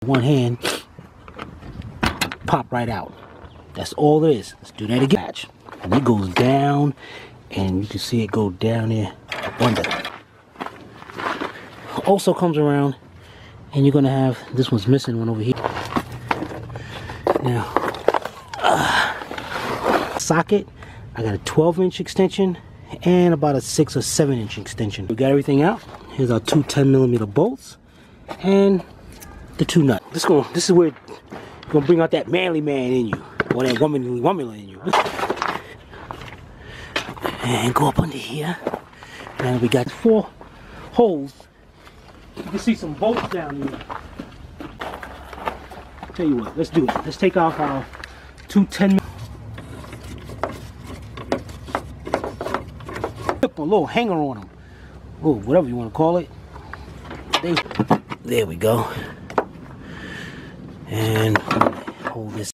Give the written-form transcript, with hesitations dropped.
One hand, pop right out. That's all there is. Let's do that again. And it goes down, and you can see it go down there up under. Also comes around, and you're gonna have, this one's missing one over here. Now, socket, I got a 12-inch extension and about a 6 or 7-inch extension. We got everything out. Here's our two 10mm bolts and the two nuts. This is where it's gonna bring out that manly man in you, or that womanly in you. And go up under here. And we got 4 holes. You can see some bolts down here. Tell you what, let's do it. Let's take off our two 10mm. Put a little hanger on them. Oh, whatever you want to call it. There we go. And hold this.